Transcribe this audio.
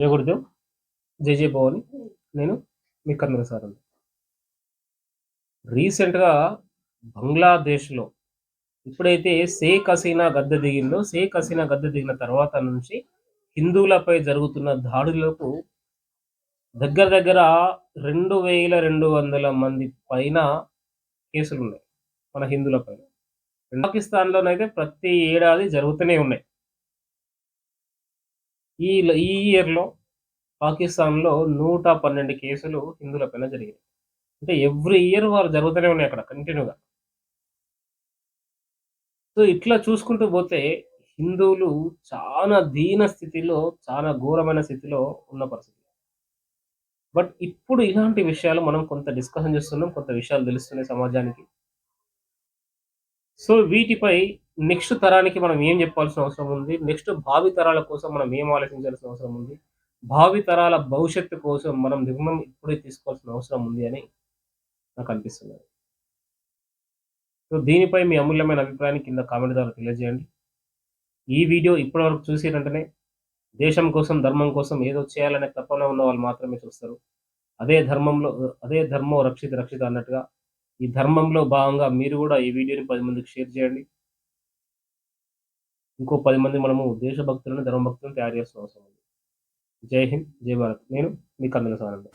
జయ గురుదేవ్. జై జై భవాని. నేను మీ కర్నూలు సార్ అండి. రీసెంట్‌గా బంగ్లాదేశ్‌లో ఎప్పుడైతే షేక్ హసీనా గద్దె దిగిందో, షేక్ హసీనా గద్దె దిగిన తర్వాత నుంచి హిందువులపై జరుగుతున్న దాడులకు దగ్గర దగ్గర 2200 మంది పైన కేసులున్నాయి మన హిందువుల పైన. పాకిస్తాన్‌లోనైతే ప్రతి ఏడాది జరుగుతూనే ఉన్నాయి. ఈ ఇయర్‌లో పాకిస్తాన్‌లో 112 కేసులు హిందువుల పైన జరిగాయి. అంటే ఎవ్రీ ఇయర్ వారు జరుగుతూనే ఉన్నాయి అక్కడ కంటిన్యూ‌గా. సో, ఇట్లా చూసుకుంటూ పోతే హిందువులు చాలా దీన స్థితిలో, చాలా ఘోరమైన స్థితిలో ఉన్న పరిస్థితి. బట్ ఇప్పుడు ఇలాంటి విషయాలు మనం కొంత డిస్కషన్ చేస్తున్నాం. కొంత విషయాలు తెలుస్తున్నాయి సమాజానికి. సో, వీటిపై నెక్స్ట్ తరానికి మనం ఏం చెప్పాల్సిన అవసరం ఉంది? నెక్స్ట్ భావి తరాల కోసం మనం ఏం ఆలోచించాల్సిన అవసరం ఉంది? భావి తరాల భవిష్యత్తు కోసం మనం నిర్ణయం ఇప్పుడే తీసుకోవాల్సిన అవసరం ఉంది అని నాకనిపిస్తున్నది. సో, దీనిపై మీ అమూల్యమైన అభిప్రాయాన్ని కింద కామెంట్ ద్వారా తెలియజేయండి. ఈ వీడియో ఇప్పటి వరకు చూసిన వెంటనే దేశం కోసం, ధర్మం కోసం ఏదో చేయాలనే తపన ఉన్న వాళ్ళు మాత్రమే చూస్తారు. అదే ధర్మో రక్షిత రక్షిత అన్నట్టుగా ఈ ధర్మంలో భాగంగా మీరు గూడా ఈ వీడియోని 10 మందికి షేర్ చేయండి. ఇంకో 10 మంది మనము దేశభక్తులను, ధర్మభక్తులను తయారు చేయాల్సిన అవసరం ఉంది. జై హింద్, జై భారత్. నేను మీ కందుల సారంగ.